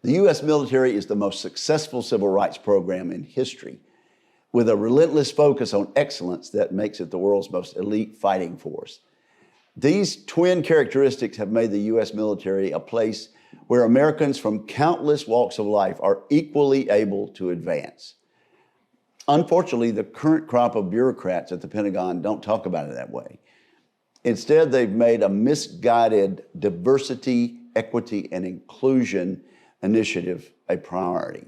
The U.S. military is the most successful civil rights program in history, with a relentless focus on excellence that makes it the world's most elite fighting force. These twin characteristics have made the U.S. military a place where Americans from countless walks of life are equally able to advance. Unfortunately, the current crop of bureaucrats at the Pentagon don't talk about it that way. Instead, they've made a misguided diversity, equity, and inclusion initiative a priority.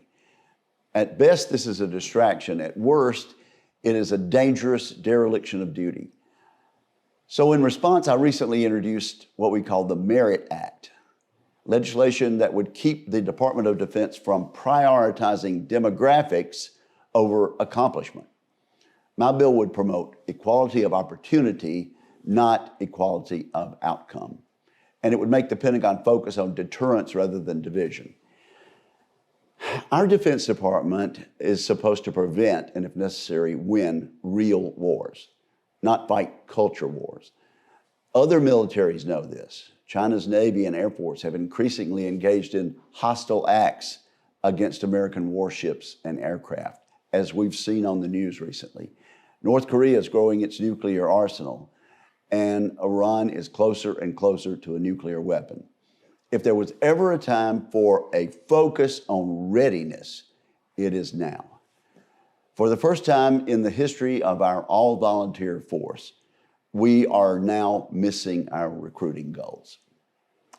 At best, this is a distraction. At worst, it is a dangerous dereliction of duty. So in response, I recently introduced what we call the Merit Act, legislation that would keep the Department of Defense from prioritizing demographics over accomplishment. My bill would promote equality of opportunity, not equality of outcome. And it would make the Pentagon focus on deterrence rather than division. Our Defense Department is supposed to prevent, and if necessary, win real wars, not fight culture wars. Other militaries know this. China's Navy and Air Force have increasingly engaged in hostile acts against American warships and aircraft, as we've seen on the news recently. North Korea is growing its nuclear arsenal, and Iran is closer and closer to a nuclear weapon. If there was ever a time for a focus on readiness, it is now. For the first time in the history of our all-volunteer force, we are now missing our recruiting goals.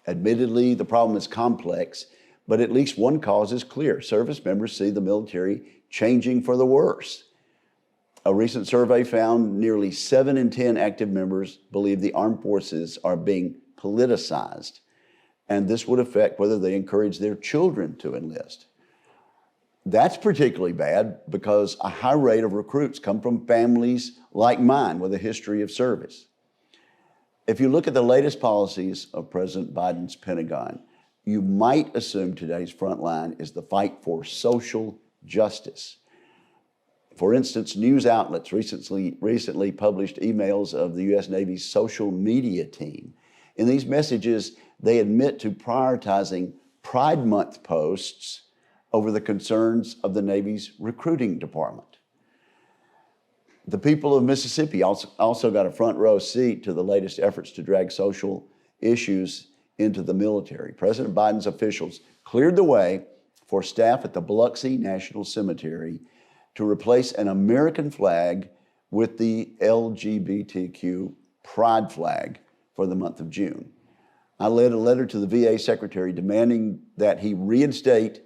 Admittedly, the problem is complex, but at least one cause is clear. Service members see the military changing for the worse. A recent survey found nearly 7 in 10 active members believe the armed forces are being politicized, and this would affect whether they encourage their children to enlist. That's particularly bad because a high rate of recruits come from families like mine with a history of service. If you look at the latest policies of President Biden's Pentagon, you might assume today's front line is the fight for social justice. For instance, news outlets recently published emails of the U.S. Navy's social media team. In these messages, they admit to prioritizing Pride Month posts over the concerns of the Navy's recruiting department. The people of Mississippi also got a front row seat to the latest efforts to drag social issues into the military. President Biden's officials cleared the way for staff at the Biloxi National Cemetery to replace an American flag with the LGBTQ pride flag for the month of June. I led a letter to the VA secretary demanding that he reinstate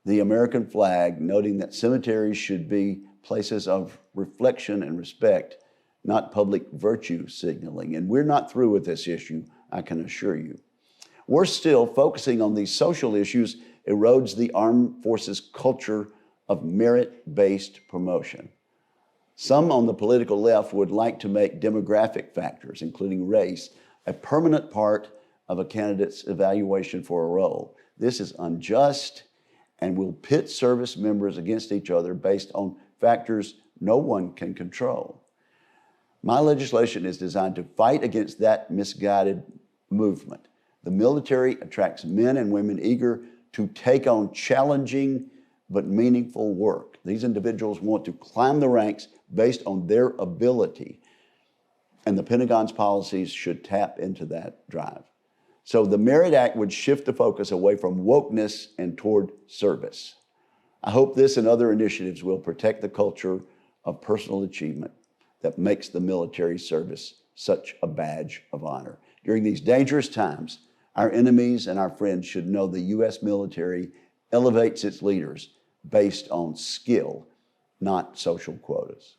the American flag, noting that cemeteries should be places of reflection and respect, not public virtue signaling. And we're not through with this issue, I can assure you. Worse still, focusing on these social issues erodes the armed forces culture of merit-based promotion. Some on the political left would like to make demographic factors, including race, a permanent part of a candidate's evaluation for a role. This is unjust and will pit service members against each other based on factors no one can control. My legislation is designed to fight against that misguided movement. The military attracts men and women eager to take on challenging but meaningful work. These individuals want to climb the ranks based on their ability, and the Pentagon's policies should tap into that drive. So the Merit Act would shift the focus away from wokeness and toward service. I hope this and other initiatives will protect the culture of personal achievement that makes the military service such a badge of honor. During these dangerous times, our enemies and our friends should know the U.S. military elevates its leaders based on skill, not social quotas.